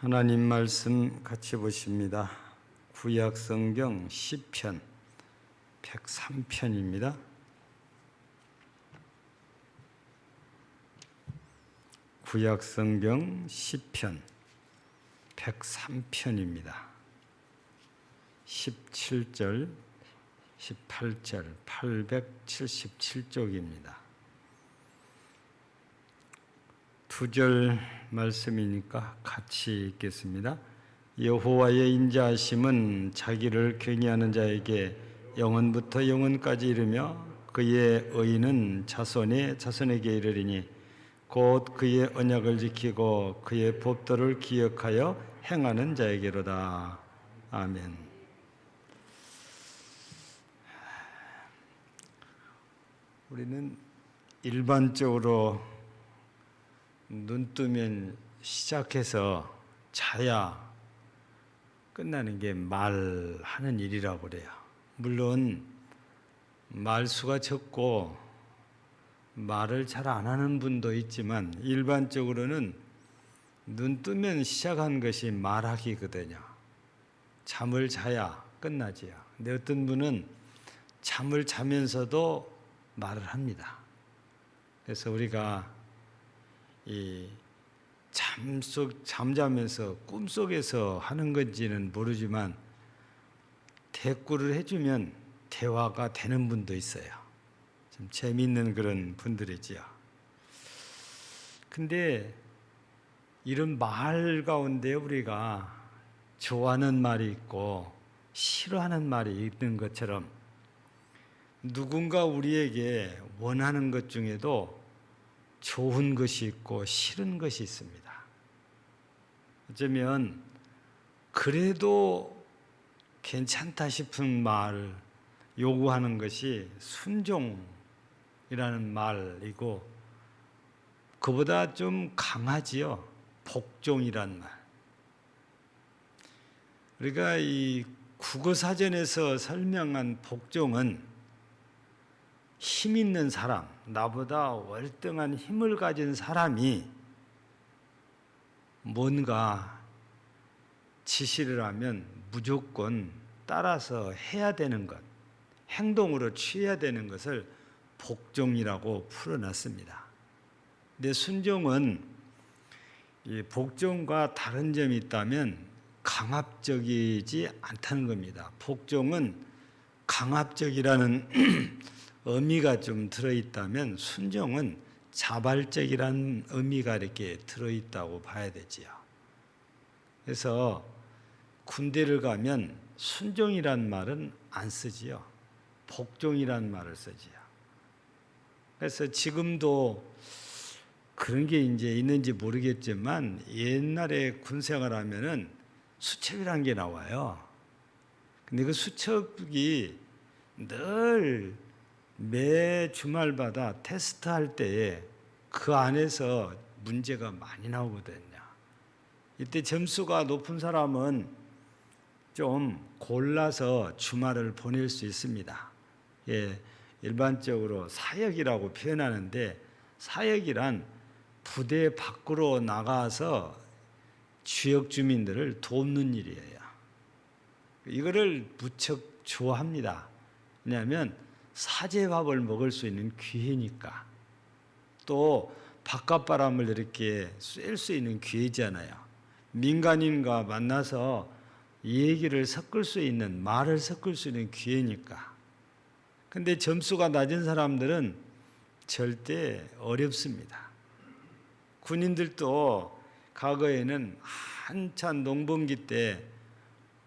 하나님 말씀 같이 보십니다. 구약 성경 시편 103편입니다. 구약 성경 시편 103편입니다. 17절, 18절, 877쪽입니다. 두 절 말씀이니까 같이 읽겠습니다. 여호와의 인자하심은 자기를 경외하는 자에게 영원부터 영원까지 이르며 그의 의는 자손의 자손에게 이르리니 곧 그의 언약을 지키고 그의 법도를 기억하여 행하는 자에게로다. 아멘. 우리는 일반적으로 눈 뜨면 시작해서 자야 끝나는 게 말하는 일이라고 그래요. 물론 말수가 적고 말을 잘 안 하는 분도 있지만 일반적으로는 눈 뜨면 시작한 것이 말하기거든요. 잠을 자야 끝나지요. 근데 어떤 분은 잠을 자면서도 말을 합니다. 그래서 우리가 이 잠자면서 꿈속에서 하는 건지는 모르지만 대꾸를 해주면 대화가 되는 분도 있어요. 좀 재미있는 그런 분들이지요. 근데 이런 말 가운데 우리가 좋아하는 말이 있고 싫어하는 말이 있는 것처럼 누군가 우리에게 원하는 것 중에도 좋은 것이 있고 싫은 것이 있습니다. 어쩌면 그래도 괜찮다 싶은 말 요구하는 것이 순종이라는 말이고 그보다 좀 강하지요. 복종이란 말. 우리가 이 국어사전에서 설명한 복종은 힘 있는 사람, 나보다 월등한 힘을 가진 사람이 뭔가 지시를 하면 무조건 따라서 해야 되는 것, 행동으로 취해야 되는 것을 복종이라고 풀어놨습니다. 근데 순종은 이 복종과 다른 점이 있다면 강압적이지 않다는 겁니다. 복종은 강압적이라는 의미가 좀 들어있다면 순종은 자발적이라는 의미가 이렇게 들어있다고 봐야 되지요. 그래서 군대를 가면 순종이란 말은 안 쓰지요. 복종이란 말을 쓰지요. 그래서 지금도 그런 게 이제 있는지 모르겠지만 옛날에 군생활 하면은 수첩이라는 게 나와요. 근데 그 수첩이 늘 매 주말마다 테스트할 때에 그 안에서 문제가 많이 나오거든요. 이때 점수가 높은 사람은 좀 골라서 주말을 보낼 수 있습니다. 예, 일반적으로 사역이라고 표현하는데 사역이란 부대 밖으로 나가서 지역 주민들을 돕는 일이에요. 이거를 무척 좋아합니다. 왜냐하면 사제밥을 먹을 수 있는 기회니까. 또 바깥바람을 이렇게 쐴 수 있는 기회잖아요. 민간인과 만나서 얘기를 섞을 수 있는, 말을 섞을 수 있는 기회니까. 근데 점수가 낮은 사람들은 절대 어렵습니다. 군인들도 과거에는 한참 농번기 때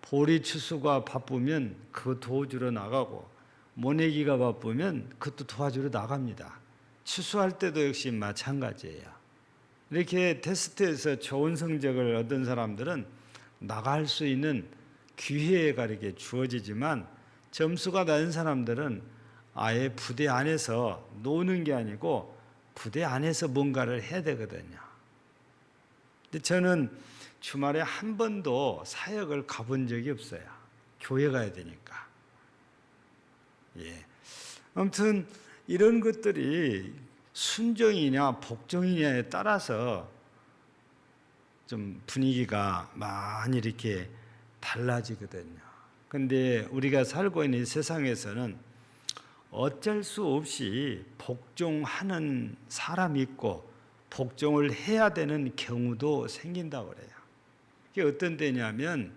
보리 추수가 바쁘면 그거 도와주러 나가고 모내기가 바쁘면 그것도 도와주러 나갑니다. 추수할 때도 역시 마찬가지예요. 이렇게 테스트에서 좋은 성적을 얻은 사람들은 나갈 수 있는 기회가 이렇게 주어지지만 점수가 낮은 사람들은 아예 부대 안에서 노는 게 아니고 부대 안에서 뭔가를 해야 되거든요. 근데 저는 주말에 한 번도 사역을 가본 적이 없어요. 교회 가야 되니까. 예. 아무튼 이런 것들이 순종이냐 복종이냐에 따라서 좀 분위기가 많이 이렇게 달라지거든요. 근데 우리가 살고 있는 이 세상에서는 어쩔 수 없이 복종하는 사람이 있고 복종을 해야 되는 경우도 생긴다고 그래요. 그게 어떤 때냐면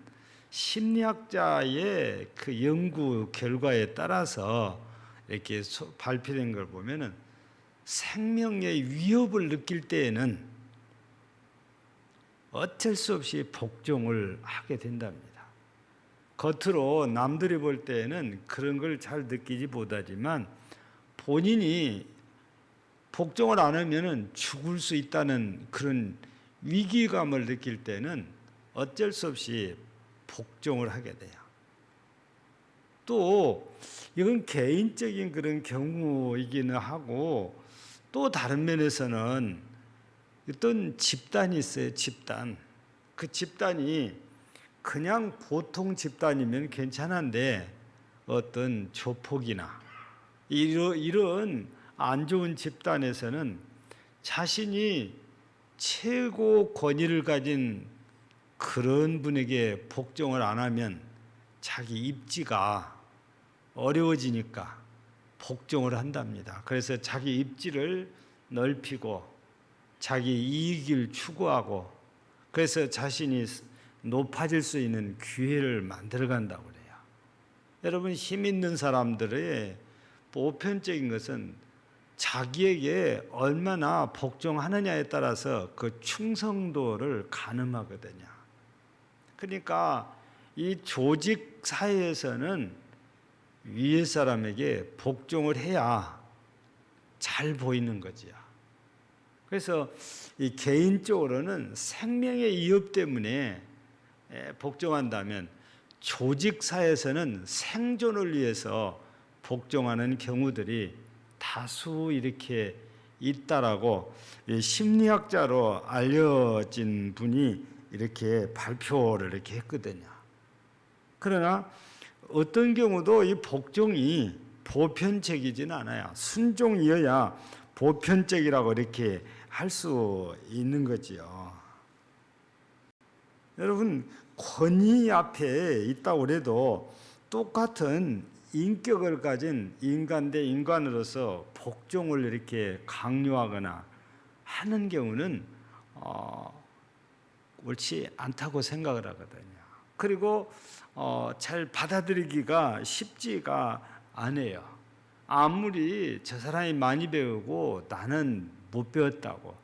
심리학자의 그 연구 결과에 따라서 이렇게 발표된 걸 보면은 생명의 위협을 느낄 때에는 어쩔 수 없이 복종을 하게 된답니다. 겉으로 남들이 볼 때에는 그런 걸 잘 느끼지 못하지만 본인이 복종을 안 하면은 죽을 수 있다는 그런 위기감을 느낄 때는 어쩔 수 없이 복종을 하게 돼요. 또 이건 개인적인 그런 경우이기는 하고 또 다른 면에서는 어떤 집단이 있어요. 집단. 그 집단이 그냥 보통 집단이면 괜찮은데 어떤 조폭이나 이런 안 좋은 집단에서는 자신이 최고 권위를 가진 그런 분에게 복종을 안 하면 자기 입지가 어려워지니까 복종을 한답니다. 그래서 자기 입지를 넓히고 자기 이익을 추구하고 그래서 자신이 높아질 수 있는 기회를 만들어 간다고 그래요. 여러분, 힘 있는 사람들의 보편적인 것은 자기에게 얼마나 복종하느냐에 따라서 그 충성도를 가늠하거든요. 그러니까 이 조직 사회에서는 위에 사람에게 복종을 해야 잘 보이는 거지요. 그래서 이 개인적으로는 생명의 위협 때문에 복종한다면 조직 사회에서는 생존을 위해서 복종하는 경우들이 다수 이렇게 있다라고 심리학자로 알려진 분이 이렇게 발표를 이렇게 했거든요. 그러나 어떤 경우도 이 복종이 보편적이지는 않아요. 순종이어야 보편적이라고 이렇게 할 수 있는 거지요. 여러분, 권위 앞에 있다고 해도 똑같은 인격을 가진 인간 대 인간으로서 복종을 이렇게 강요하거나 하는 경우는 옳지 않다고 생각을 하거든요. 그리고 잘 받아들이기가 쉽지가 않아요. 아무리 저 사람이 많이 배우고 나는 못 배웠다고,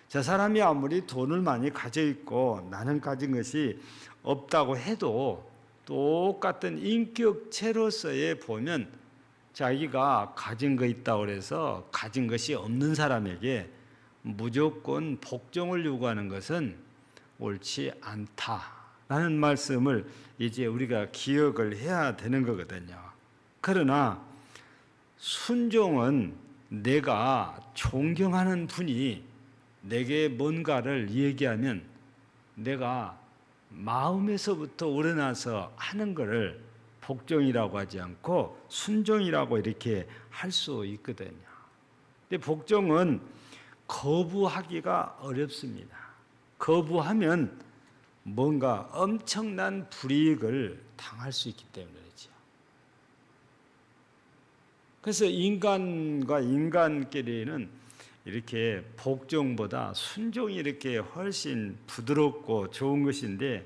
저 사람이 아무리 돈을 많이 가져 있고 나는 가진 것이 없다고 해도 똑같은 인격체로서의 보면 자기가 가진 거 있다고 해서 가진 것이 없는 사람에게 무조건 복종을 요구하는 것은 옳지 않다라는 말씀을 이제 우리가 기억을 해야 되는 거거든요. 그러나 순종은 내가 존경하는 분이 내게 뭔가를 얘기하면 내가 마음에서부터 우러나서 하는 것을 복종이라고 하지 않고 순종이라고 이렇게 할 수 있거든요. 근데 복종은 거부하기가 어렵습니다. 거부하면 뭔가 엄청난 불이익을 당할 수 있기 때문이죠. 그래서 인간과 인간끼리는 이렇게 복종보다 순종이 이렇게 훨씬 부드럽고 좋은 것인데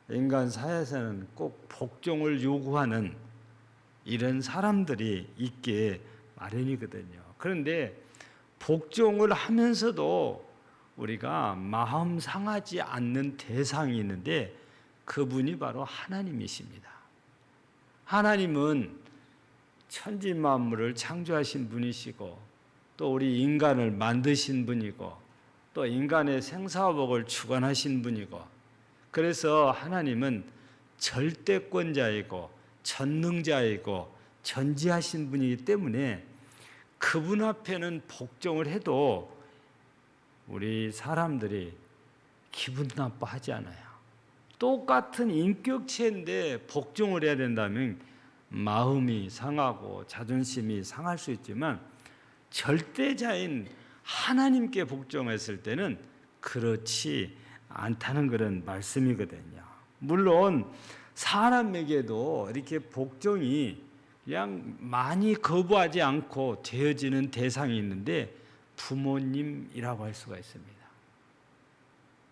인간 사회에서는 꼭 복종을 요구하는 이런 사람들이 있게 마련이거든요. 그런데 복종을 하면서도 우리가 마음 상하지 않는 대상이 있는데 그분이 바로 하나님이십니다. 하나님은 천지 만물을 창조하신 분이시고 또 우리 인간을 만드신 분이고 또 인간의 생사복을 주관하신 분이고 그래서 하나님은 절대권자이고 전능자이고 전지하신 분이기 때문에 그분 앞에는 복종을 해도 우리 사람들이 기분 나빠하지 않아요. 똑같은 인격체인데 복종을 해야 된다면 마음이 상하고 자존심이 상할 수 있지만 절대자인 하나님께 복종했을 때는 그렇지 않다는 그런 말씀이거든요. 물론 사람에게도 이렇게 복종이 그냥 많이 거부하지 않고 되어지는 대상이 있는데 부모님이라고 할 수가 있습니다.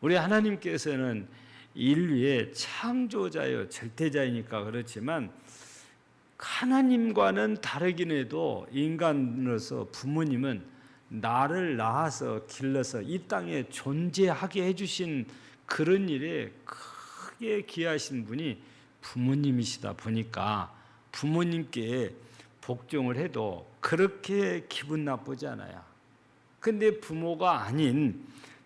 우리 하나님께서는 인류의 창조자요 절대자이니까 그렇지만 하나님과는 다르긴 해도 인간으로서 부모님은 나를 낳아서 길러서 이 땅에 존재하게 해주신 그런 일에 크게 기여하신 분이 부모님이시다 보니까 부모님께 복종을 해도 그렇게 기분 나쁘지 않아요. 근데 부모가 아닌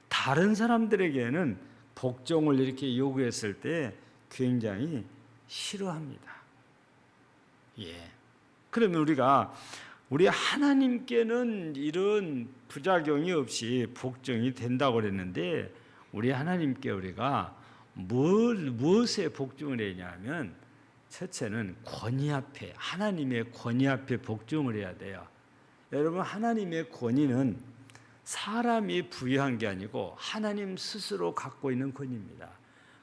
다른 사람들에게는 복종을 이렇게 요구했을 때 굉장히 싫어합니다. 그러면 우리 하나님께는 이런 부작용이 없이 복종이 된다고 그랬는데 우리 하나님께 우리가 무엇에 복종을 했냐면 첫째는 권위 앞에 하나님의 권위 앞에 복종을 해야 돼요. 여러분 하나님의 권위는 사람이 부여한 게 아니고 하나님 스스로 갖고 있는 권위입니다.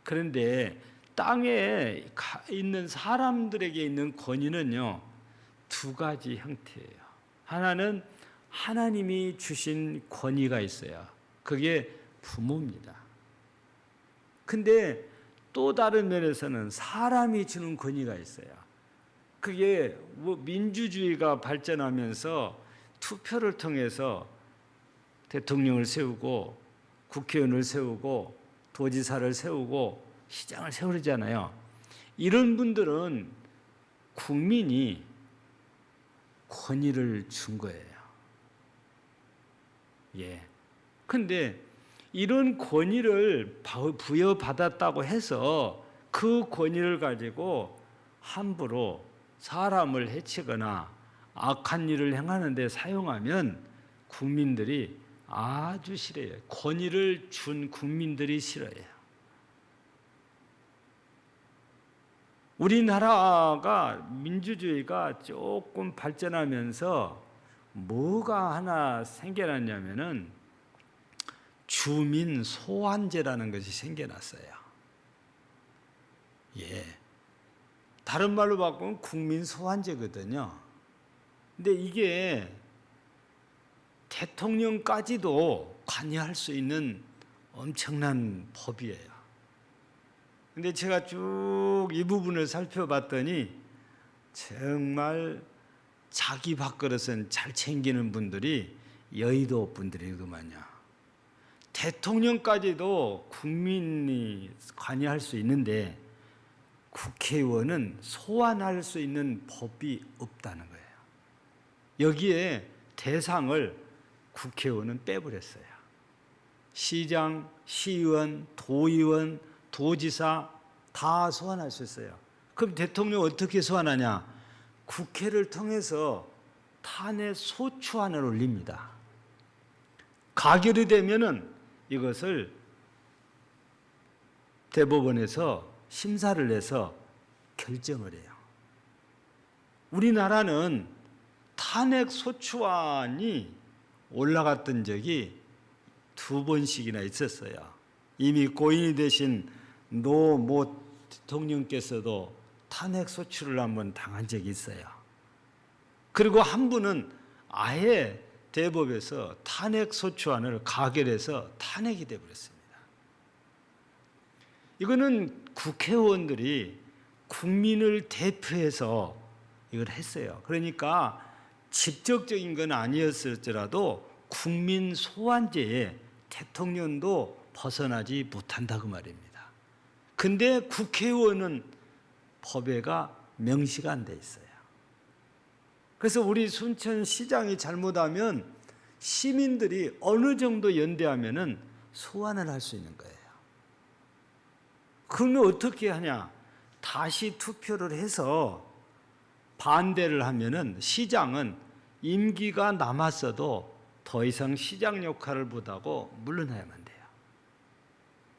그런데 땅에 있는 사람들에게 있는 권위는요, 두 가지 형태예요. 하나는 하나님이 주신 권위가 있어요. 그게 부모입니다. 근데 또 다른 면에서는 사람이 주는 권위가 있어요. 그게 민주주의가 발전하면서 투표를 통해서 대통령을 세우고 국회의원을 세우고 도지사를 세우고 시장을 세우잖아요. 이런 분들은 국민이 권위를 준 거예요. 근데 이런 권위를 부여받았다고 해서 그 권위를 가지고 함부로 사람을 해치거나 악한 일을 행하는 데 사용하면 국민들이 아주 싫어해요. 권위를 준 국민들이 싫어해요. 우리나라가 민주주의가 조금 발전하면서 뭐가 하나 생겨났냐면은 주민 소환제라는 것이 생겨났어요. 다른 말로 바꾸면 국민 소환제거든요. 근데 이게 대통령까지도 관여할 수 있는 엄청난 법이에요. 근데 제가 쭉 이 부분을 살펴봤더니 정말 자기 밥그릇은 잘 챙기는 분들이 여의도 분들이구만요. 대통령까지도 국민이 관여할 수 있는데 국회의원은 소환할 수 있는 법이 없다는 거예요. 여기에 대상을 국회의원은 빼버렸어요. 시장, 시의원, 도의원, 도지사 다 소환할 수 있어요. 그럼 대통령 어떻게 소환하냐? 국회를 통해서 탄핵 소추안을 올립니다. 가결이 되면은 이것을 대법원에서 심사를 해서 결정을 해요. 우리나라는 탄핵 소추안이 올라갔던 적이 2번씩이나 있었어요. 이미 고인이 되신 노 대통령께서도 탄핵 소추를 한번 당한 적이 있어요. 그리고 한 분은 아예 대법에서 탄핵 소추안을 가결해서 탄핵이 되어버렸습니다. 이거는 국회의원들이 국민을 대표해서 이걸 했어요. 그러니까 직접적인 건 아니었을지라도 국민 소환제에 대통령도 벗어나지 못한다고 말입니다. 근데 국회의원은 법에가 명시가 안 돼 있어요. 그래서 우리 순천시장이 잘못하면 시민들이 어느 정도 연대하면은 소환을 할 수 있는 거예요. 그러면 어떻게 하냐? 다시 투표를 해서 반대를 하면은 시장은 임기가 남았어도 더 이상 시장 역할을 못하고 물러나야만 돼요.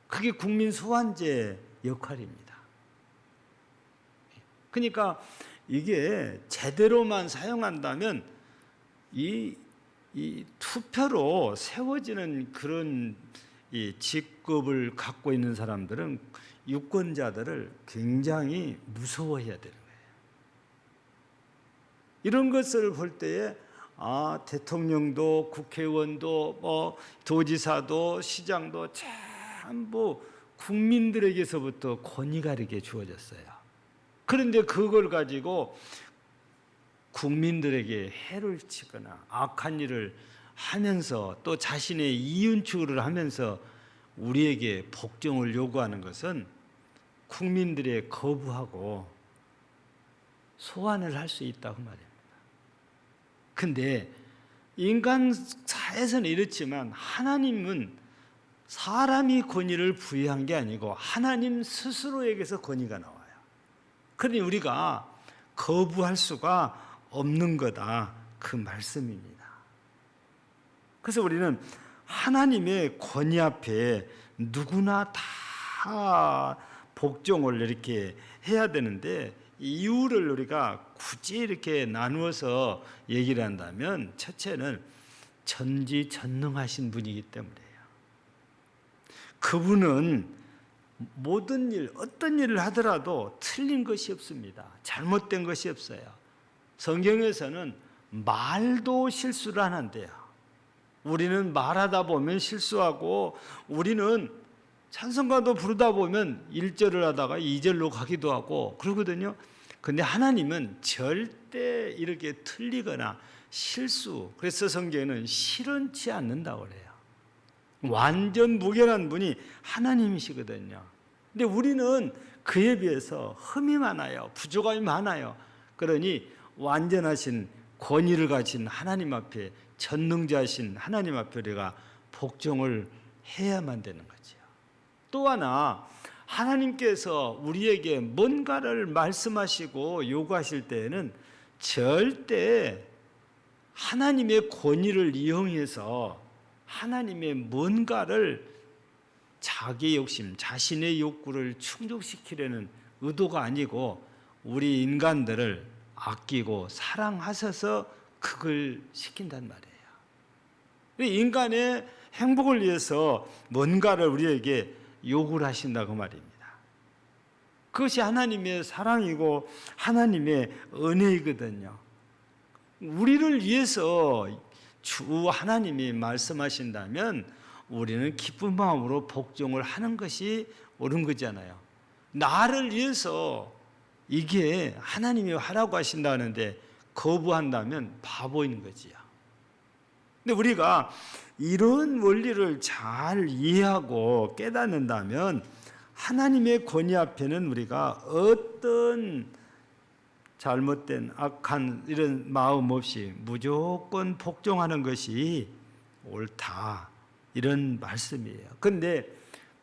그게 국민 소환제 역할입니다. 그러니까 이게 제대로만 사용한다면 이 투표로 세워지는 그런 이 직급을 갖고 있는 사람들은 유권자들을 굉장히 무서워해야 되는 거예요. 이런 것을 볼 때에 대통령도 국회의원도 도지사도 시장도 전부 국민들에게서부터 권위가 이렇게 주어졌어요. 그런데 그걸 가지고 국민들에게 해를 치거나 악한 일을 하면서 또 자신의 이윤추구를 하면서 우리에게 복종을 요구하는 것은 국민들의 거부하고 소환을 할 수 있다고 말입니다. 근데 인간사에서는 이렇지만 하나님은 사람이 권위를 부여한 게 아니고 하나님 스스로에게서 권위가 나와요. 그러니 우리가 거부할 수가 없는 거다, 그 말씀입니다. 그래서 우리는 하나님의 권위 앞에 누구나 다 복종을 이렇게 해야 되는데, 이유를 우리가 굳이 이렇게 나누어서 얘기를 한다면, 첫째는 전지전능하신 분이기 때문이에요. 그분은 모든 일, 어떤 일을 하더라도 틀린 것이 없습니다. 잘못된 것이 없어요. 성경에서는 말도 실수를 안 한대요. 우리는 말하다 보면 실수하고, 우리는 찬송가도 부르다 보면 1절을 하다가 2절로 가기도 하고 그러거든요. 근데 하나님은 절대 이렇게 틀리거나 실수, 그래서 성경에는 실언치 않는다고 그래요. 완전 무결한 분이 하나님이시거든요. 근데 우리는 그에 비해서 흠이 많아요. 부족함이 많아요. 그러니 완전하신 권위를 가진 하나님 앞에, 전능자신 하나님 앞에 우리가 복종을 해야만 되는 거죠. 또 하나, 하나님께서 우리에게 뭔가를 말씀하시고 요구하실 때에는 절대 하나님의 권위를 이용해서 하나님의 뭔가를 자기 욕심, 자신의 욕구를 충족시키려는 의도가 아니고 우리 인간들을 아끼고 사랑하셔서 그걸 시킨단 말이에요. 인간의 행복을 위해서 뭔가를 우리에게 요구를 하신다고 말입니다. 그것이 하나님의 사랑이고 하나님의 은혜이거든요. 우리를 위해서 주 하나님이 말씀하신다면 우리는 기쁜 마음으로 복종을 하는 것이 옳은 거잖아요. 나를 위해서 이게 하나님이 하라고 하신다는데 거부한다면 바보인 거지요. 근데 우리가 이런 원리를 잘 이해하고 깨닫는다면 하나님의 권위 앞에는 우리가 어떤 잘못된 악한 이런 마음 없이 무조건 복종하는 것이 옳다, 이런 말씀이에요. 그런데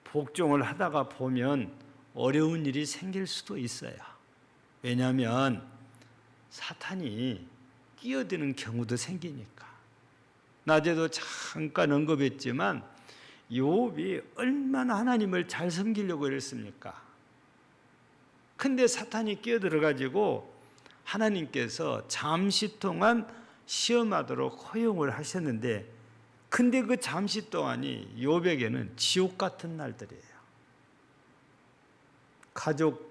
복종을 하다가 보면 어려운 일이 생길 수도 있어요. 왜냐하면 사탄이 끼어드는 경우도 생기니까. 낮에도 잠깐 언급했지만 욥이 얼마나 하나님을 잘 섬기려고 그랬습니까? 근데 사탄이 끼어들어가지고 하나님께서 잠시 동안 시험하도록 허용을 하셨는데, 근데 그 잠시 동안이 욥에게는 지옥 같은 날들이에요. 가족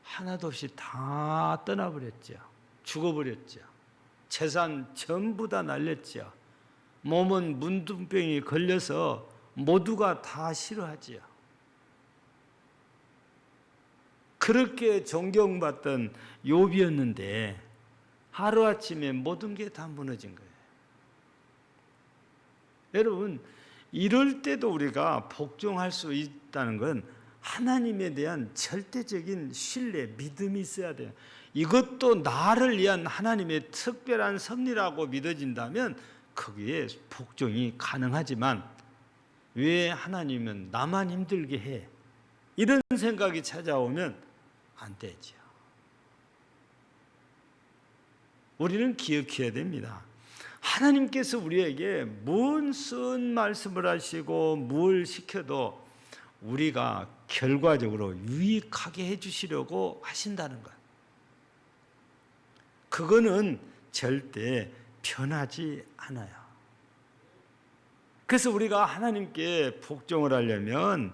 하나도 없이 다 떠나버렸죠. 죽어버렸죠. 재산 전부 다 날렸죠. 몸은 문둥병이 걸려서 모두가 다 싫어하지요. 그렇게 존경받던 욥이었는데 하루아침에 모든 게 다 무너진 거예요. 여러분, 이럴 때도 우리가 복종할 수 있다는 건 하나님에 대한 절대적인 신뢰, 믿음이 있어야 돼요. 이것도 나를 위한 하나님의 특별한 섭리라고 믿어진다면 거기에 복종이 가능하지만, 왜 하나님은 나만 힘들게 해? 이런 생각이 찾아오면 안 되죠. 우리는 기억해야 됩니다. 하나님께서 우리에게 무슨 말씀을 하시고 뭘 시켜도 우리가 결과적으로 유익하게 해주시려고 하신다는 것, 그거는 절대 변하지 않아요. 그래서 우리가 하나님께 복종을 하려면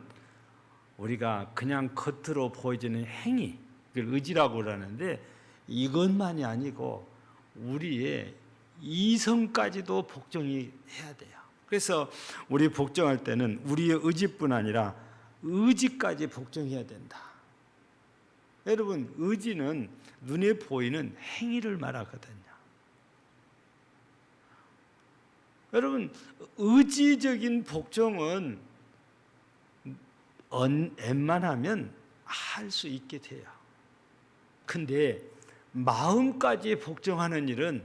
우리가 그냥 겉으로 보여지는 행위, 그걸 의지라고 그러는데 이것만이 아니고 우리의 이성까지도 복종이 해야 돼요. 그래서 우리 복종할 때는 우리의 의지뿐 아니라 의지까지 복종해야 된다. 여러분, 의지는 눈에 보이는 행위를 말하거든요. 여러분, 의지적인 복종은 웬만하면 할 수 있게 돼요. 근데 마음까지 복종하는 일은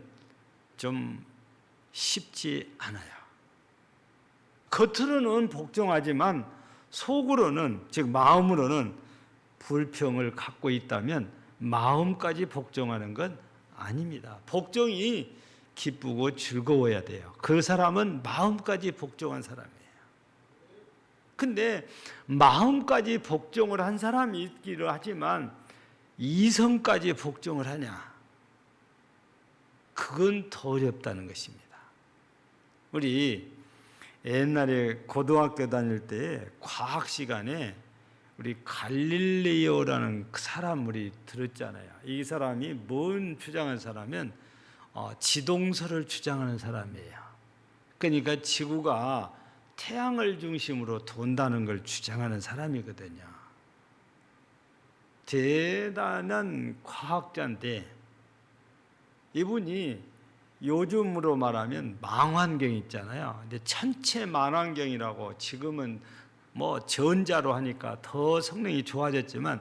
좀 쉽지 않아요. 겉으로는 복종하지만 속으로는, 즉 마음으로는 불평을 갖고 있다면 마음까지 복종하는 건 아닙니다. 복종이 기쁘고 즐거워야 돼요. 그 사람은 마음까지 복종한 사람이에요. 근데 마음까지 복종을 한 사람이 있기를 하지만 이성까지 복종을 하냐? 그건 더 어렵다는 것입니다. 우리 옛날에 고등학교 다닐 때 과학 시간에 우리 갈릴레오라는 그 사람 우리 들었잖아요. 이 사람이 뭔 주장한 사람은 지동설을 주장하는 사람이에요. 그러니까 지구가 태양을 중심으로 돈다는 걸 주장하는 사람이거든요. 대단한 과학자인데 이분이 요즘으로 말하면 망원경 있잖아요. 근데 천체 망원경이라고 지금은 뭐 전자로 하니까 더 성능이 좋아졌지만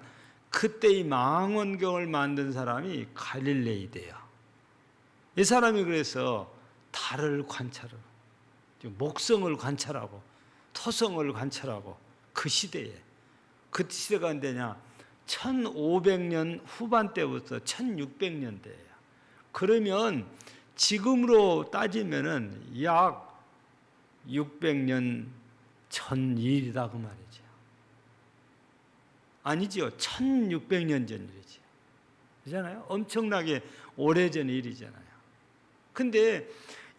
그때 이 망원경을 만든 사람이 갈릴레이대요. 이 사람이 그래서 달을 관찰하고 목성을 관찰하고 토성을 관찰하고 그 시대에, 그 시대가 언제냐? 1500년 후반때부터 1600년대예요. 그러면 지금으로 따지면은 약 600년 전 일이다 그 말이죠. 아니죠. 1600년 전 일이죠. 그렇잖아요. 엄청나게 오래전 일이잖아요. 근데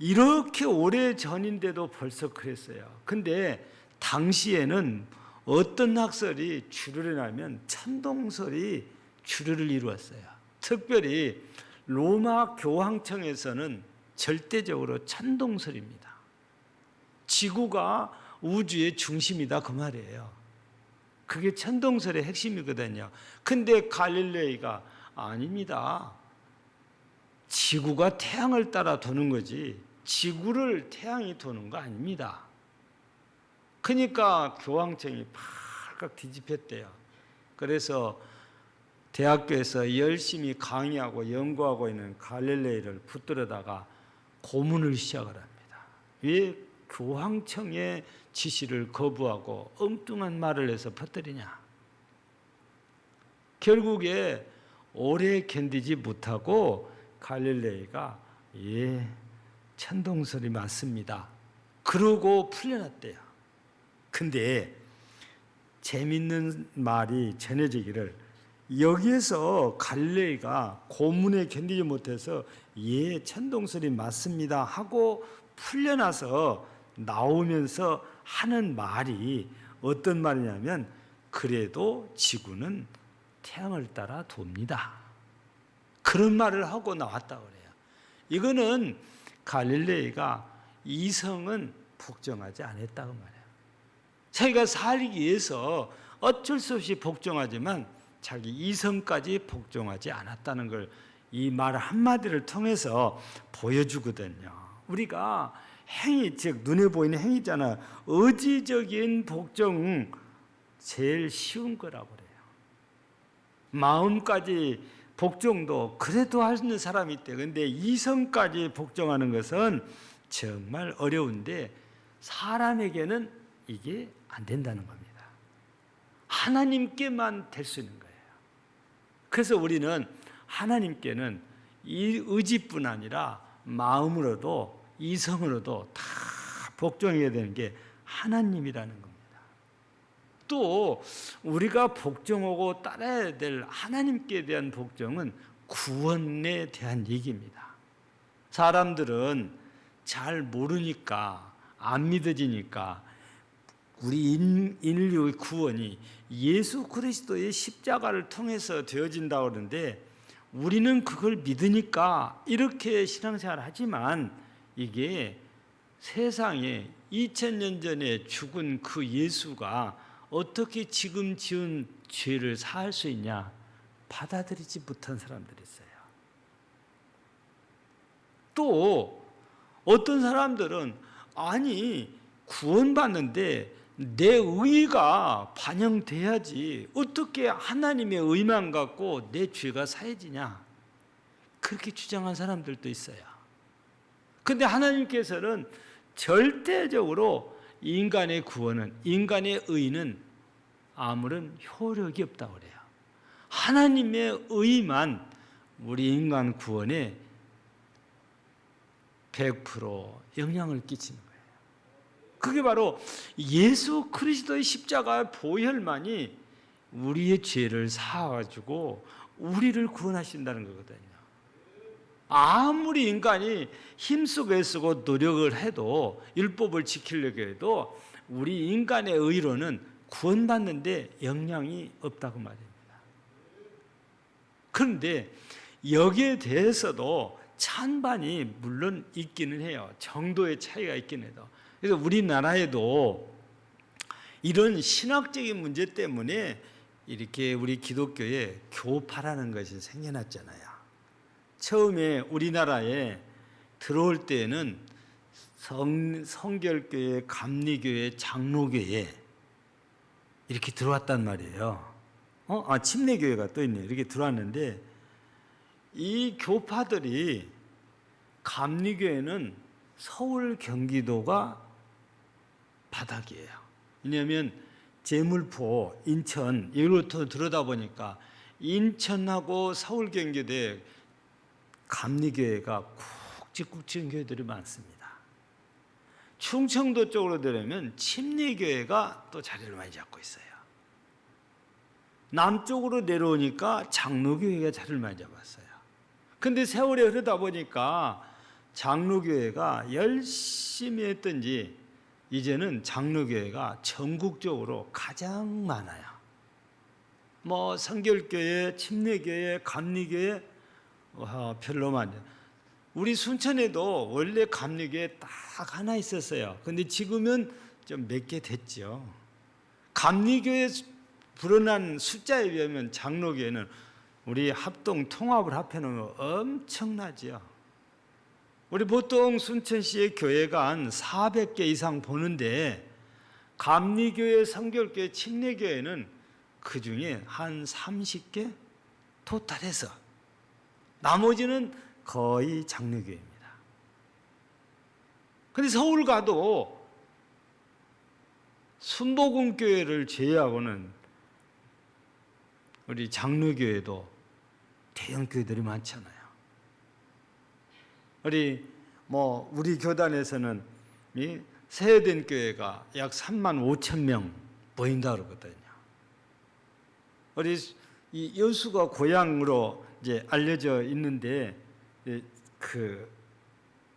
이렇게 오래 전인데도 벌써 그랬어요. 근데 당시에는 어떤 학설이 주류를 하면 천동설이 주류를 이루었어요. 특별히 로마 교황청에서는 절대적으로 천동설입니다. 지구가 우주의 중심이다 그 말이에요. 그게 천동설의 핵심이거든요. 근데 갈릴레이가 아닙니다. 지구가 태양을 따라 도는 거지 지구를 태양이 도는 거 아닙니다. 그러니까 교황청이 발칵 뒤집혔대요. 그래서 대학교에서 열심히 강의하고 연구하고 있는 갈릴레이를 붙들어다가 고문을 시작을 합니다. 왜 교황청의 지시를 거부하고 엉뚱한 말을 해서 퍼뜨리냐? 결국에 오래 견디지 못하고 갈릴레이가 천동설이 맞습니다. 그러고 풀려났대요. 근데 재밌는 말이 전해지기를 여기에서 갈릴레이가 고문에 견디지 못해서 천동설이 맞습니다 하고 풀려나서 나오면서 하는 말이 어떤 말이냐면 그래도 지구는 태양을 따라 돕니다. 그런 말을 하고 나왔다고 그래요. 이거는 갈릴레이가 이성은 복종하지 않았다고 말해요. 자기가 살기 위해서 어쩔 수 없이 복종하지만 자기 이성까지 복종하지 않았다는 걸 이 말 한마디를 통해서 보여주거든요. 우리가 행위, 즉 눈에 보이는 행위잖아. 의지적인 복종 제일 쉬운 거라고 그래요. 마음까지 복종도 그래도 하는 사람이 있대. 근데 이성까지 복종하는 것은 정말 어려운데 사람에게는 이게 안 된다는 겁니다. 하나님께만 될 수 있는 거예요. 그래서 우리는 하나님께는 이 의지뿐 아니라 마음으로도 이성으로도 다 복종해야 되는 게 하나님이라는 겁니다. 또 우리가 복종하고 따라야 될 하나님께 대한 복종은 구원에 대한 얘기입니다. 사람들은 잘 모르니까 안 믿어지니까 우리 인류의 구원이 예수 그리스도의 십자가를 통해서 되어진다고 그러는데 우리는 그걸 믿으니까 이렇게 신앙생활을 하지만 이게 세상에 2000년 전에 죽은 그 예수가 어떻게 지금 지은 죄를 사할 수 있냐? 받아들이지 못한 사람들이 있어요. 또 어떤 사람들은 아니 구원받는데 내 의가 반영돼야지 어떻게 하나님의 의만 갖고 내 죄가 사해지냐? 그렇게 주장한 사람들도 있어요. 그런데 하나님께서는 절대적으로 인간의 구원은, 인간의 의는 아무런 효력이 없다고 그래요. 하나님의 의만 우리 인간 구원에 100% 영향을 끼치는 거예요. 그게 바로 예수 그리스도의 십자가의 보혈만이 우리의 죄를 사가지고 우리를 구원하신다는 거거든요. 아무리 인간이 힘쓰고 애쓰고 노력을 해도 율법을 지키려고 해도 우리 인간의 의로는 구원받는데 영향이 없다고 말입니다. 그런데 여기에 대해서도 찬반이 물론 있기는 해요. 정도의 차이가 있긴 해도. 그래서 우리나라에도 이런 신학적인 문제 때문에 이렇게 우리 기독교에 교파라는 것이 생겨났잖아요. 처음에 우리나라에 들어올 때는 성결교회, 감리교회, 장로교회 이렇게 들어왔단 말이에요. 침례교회가 또 있네요. 이렇게 들어왔는데 이 교파들이 감리교회는 서울, 경기도가 바닥이에요. 왜냐하면 제물포, 인천 이로부터 들여다보니까 인천하고 서울, 경기도에 감리교회가 굵직굵 지은 교회들이 많습니다. 충청도 쪽으로 들어오면 침례교회가 또 자리를 많이 잡고 있어요. 남쪽으로 내려오니까 장로교회가 자리를 많이 잡았어요. 그런데 세월이 흐르다 보니까 장로교회가 열심히 했던지 이제는 장로교회가 전국적으로 가장 많아요. 성결교회, 침례교회, 감리교회 별로 많아요. 우리 순천에도 원래 감리교회 딱 하나 있었어요. 근데 지금은 좀 몇 개 됐죠. 감리교회 불어난 숫자에 비하면 장로교회는 우리 합동 통합을 합해놓으면 엄청나죠. 우리 보통 순천시의 교회가 한 400개 이상 보는데 감리교회, 성결교회, 침례교회는 그 중에 한 30개 토탈해서 나머지는 거의 장로교회입니다. 그런데 서울 가도 순복음교회를 제외하고는 우리 장로교회도 대형 교회들이 많잖아요. 우리 교단에서는 이 세회된 교회가 약 3만 5천 명 모인다 그러거든요. 우리 이 여수가 고향으로 이제 알려져 있는데 그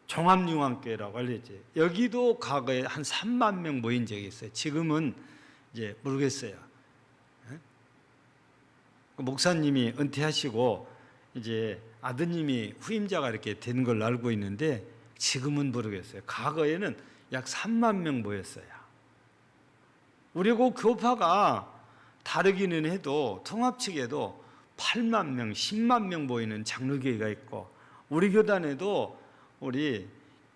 종합융합교회라고 알려져. 여기도 과거에 한 3만 명 모인 적이 있어요. 지금은 이제 모르겠어요. 목사님이 은퇴하시고 이제 아드님이 후임자가 이렇게 된 걸로 알고 있는데 지금은 모르겠어요. 과거에는 약 3만 명 모였어요. 우리 그 교파가 다르기는 해도 통합 측에도 8만 명, 10만 명 모이는 장로교회가 있고 우리 교단에도 우리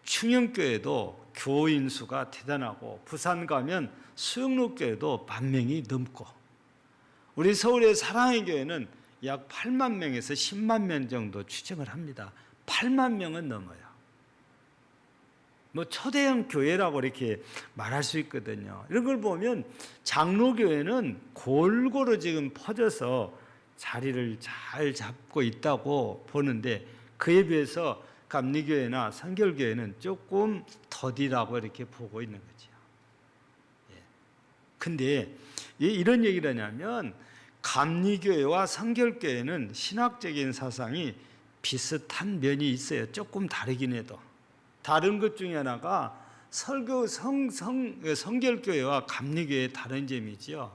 충영교회도 교인 수가 대단하고 부산 가면 수영로교회도 10,000명이 넘고 우리 서울의 사랑의 교회는 약 8만 명에서 10만 명 정도 추정을 합니다. 8만 명은 넘어요. 초대형 교회라고 이렇게 말할 수 있거든요. 이런 걸 보면 장로교회는 골고루 지금 퍼져서 자리를 잘 잡고 있다고 보는데 그에 비해서 감리교회나 성결교회는 조금 더디라고 이렇게 보고 있는 거죠. 근데 이런 얘기를 하냐면 감리교회와 성결교회는 신학적인 사상이 비슷한 면이 있어요. 조금 다르긴 해도. 다른 것 중에 하나가 성결교회와 감리교회의 다른 점이지요.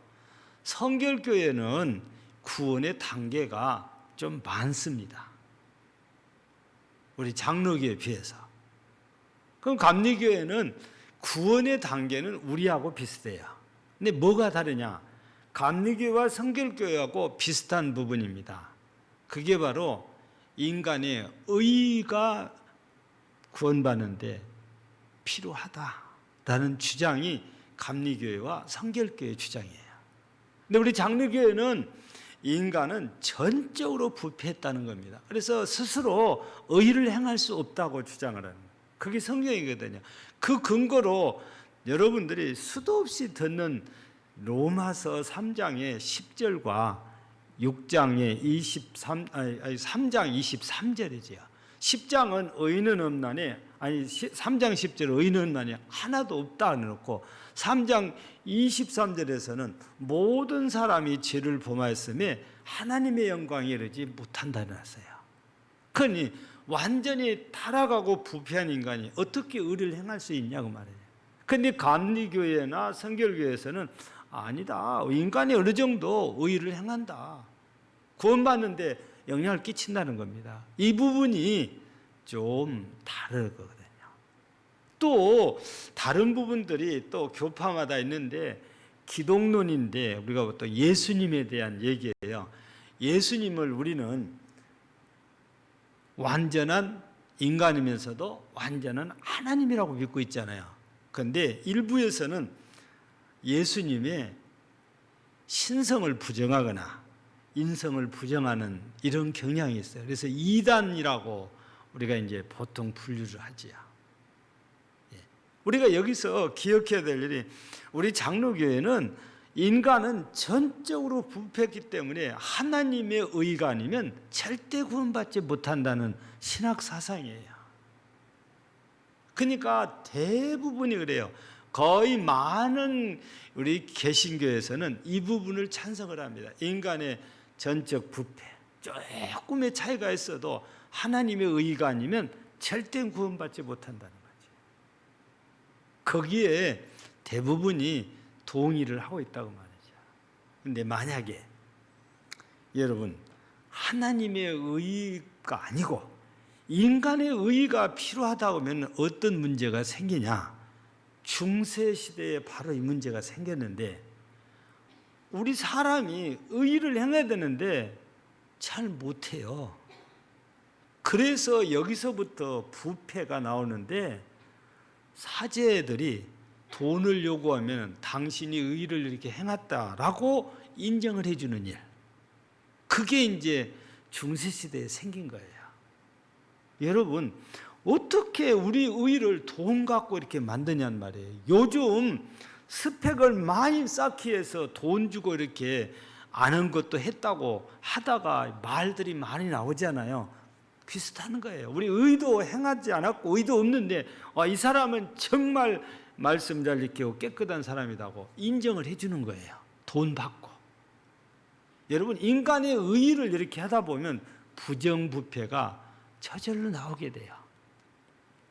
성결교회는 구원의 단계가 좀 많습니다. 우리 장로교회에 비해서. 그럼 감리교회는 구원의 단계는 우리하고 비슷해요. 근데 뭐가 다르냐? 감리교회와 성결교회하고 비슷한 부분입니다. 그게 바로 인간의 의가 구원받는데 필요하다라는 주장이 감리교회와 성결교회의 주장이에요. 근데 우리 장로교회는 인간은 전적으로 부패했다는 겁니다. 그래서 스스로 의를 행할 수 없다고 주장을 하는 거예요. 그게 성경이거든요. 그 근거로 여러분들이 수도 없이 듣는 로마서 3장의 10절과 6장의 3장 23절이지요. 10장은 의인은 없나니, 3장 10절 의인은 없나니 하나도 없다 해놓고 3장 23절에서는 모든 사람이 죄를 범하였음에 하나님의 영광에 이르지 못한다 해놨어요. 그러니 완전히 타락하고 부패한 인간이 어떻게 의를 행할 수 있냐고 말이에요. 그런데 감리교회나 성결교회에서는 아니다. 인간이 어느 정도 의를 행한다. 구원받는데 영향을 끼친다는 겁니다. 이 부분이 좀 다르거든요. 또 다른 부분들이 또 교파마다 있는데 기독론인데 우리가 또 예수님에 대한 얘기예요. 예수님을 우리는 완전한 인간이면서도 완전한 하나님이라고 믿고 있잖아요. 그런데 일부에서는 예수님의 신성을 부정하거나 인성을 부정하는 이런 경향이 있어요. 그래서 이단이라고 우리가 이제 보통 분류를 하지요. 우리가 여기서 기억해야 될 일이 우리 장로교회는 인간은 전적으로 부패했기 때문에 하나님의 의가 아니면 절대 구원받지 못한다는 신학 사상이에요. 그러니까 대부분이 그래요. 거의 많은 우리 개신교에서는 이 부분을 찬성을 합니다. 인간의 전적 부패, 조금의 차이가 있어도 하나님의 의가 아니면 절대 구원받지 못한다는 거죠. 거기에 대부분이 동의를 하고 있다고 말이죠. 그런데 만약에 여러분 하나님의 의가 아니고 인간의 의가 필요하다고 하면 어떤 문제가 생기냐? 중세시대에 바로 이 문제가 생겼는데 우리 사람이 의를 행해야 되는데 잘 못해요. 그래서 여기서부터 부패가 나오는데 사제들이 돈을 요구하면 당신이 의를 이렇게 행했다라고 인정을 해주는 일. 그게 이제 중세시대에 생긴 거예요. 여러분 어떻게 우리 의를 돈 갖고 이렇게 만드냔 말이에요. 요즘 스펙을 많이 쌓기 위해서 돈 주고 이렇게 아는 것도 했다고 하다가 말들이 많이 나오잖아요. 비슷한 거예요. 우리 의도 행하지 않았고 의도 없는데 이 사람은 정말 말씀 잘 지키고 깨끗한 사람이라고 인정을 해주는 거예요. 돈 받고. 여러분 인간의 의를 이렇게 하다 보면 부정부패가 저절로 나오게 돼요.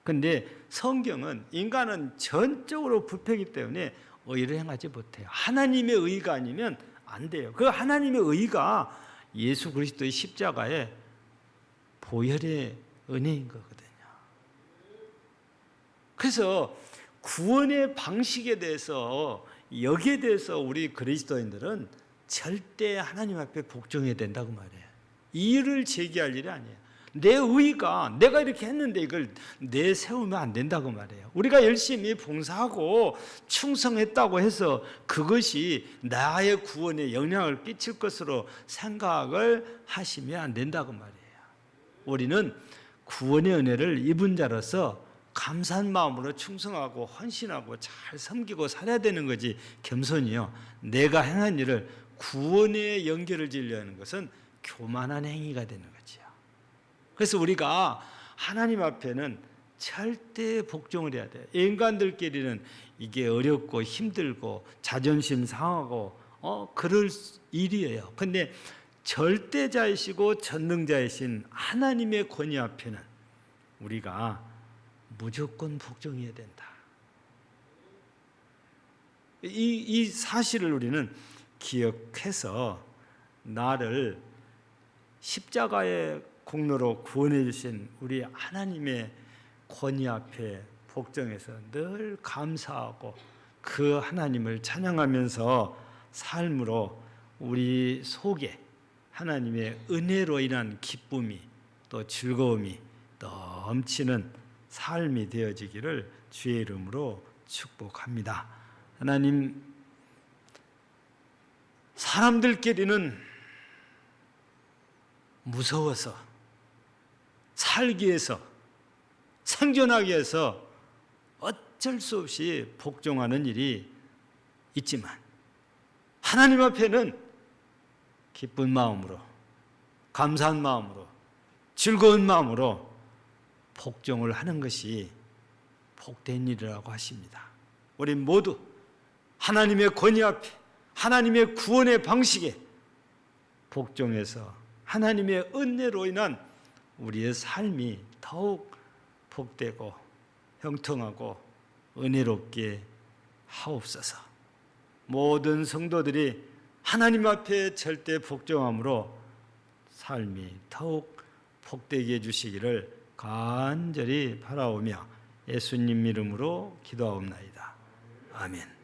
그런데 성경은 인간은 전적으로 부패이기 때문에 의를 행하지 못해요. 하나님의 의가 아니면 안 돼요. 그 하나님의 의가 예수 그리스도의 십자가의 보혈의 은혜인 거거든요. 그래서 구원의 방식에 대해서 여기에 대해서 우리 그리스도인들은 절대 하나님 앞에 복종해야 된다고 말해요. 이의를 제기할 일이 아니에요. 내 의가 내가 이렇게 했는데 이걸 내세우면 안 된다고 말해요. 우리가 열심히 봉사하고 충성했다고 해서 그것이 나의 구원에 영향을 끼칠 것으로 생각을 하시면 안 된다고 말해요. 우리는 구원의 은혜를 입은 자로서 감사한 마음으로 충성하고 헌신하고 잘 섬기고 살아야 되는 거지 겸손히요. 내가 행한 일을 구원에 연결을 지으려는 것은 교만한 행위가 되는 거지요. 그래서 우리가 하나님 앞에는 절대 복종을 해야 돼요. 인간들끼리는 이게 어렵고 힘들고 자존심 상하고 그럴 일이에요. 그런데 절대자이시고 전능자이신 하나님의 권위 앞에는 우리가 무조건 복종해야 된다. 이 사실을 우리는 기억해서 나를 십자가의 공로로 구원해 주신 우리 하나님의 권위 앞에 복종해서 늘 감사하고 그 하나님을 찬양하면서 삶으로 우리 속에 하나님의 은혜로 인한 기쁨이 또 즐거움이 넘치는 삶이 되어지기를 주의 이름으로 축복합니다. 하나님, 사람들끼리는 무서워서 살기 위해서 생존하기 위해서 어쩔 수 없이 복종하는 일이 있지만 하나님 앞에는 기쁜 마음으로, 감사한 마음으로, 즐거운 마음으로 복종을 하는 것이 복된 일이라고 하십니다. 우리 모두 하나님의 권위 앞에, 하나님의 구원의 방식에 복종해서 하나님의 은혜로 인한 우리의 삶이 더욱 복되고 형통하고 은혜롭게 하옵소서. 모든 성도들이 하나님 앞에 절대 복종함으로 삶이 더욱 복되게 해주시기를 간절히 바라오며 예수님 이름으로 기도하옵나이다. 아멘.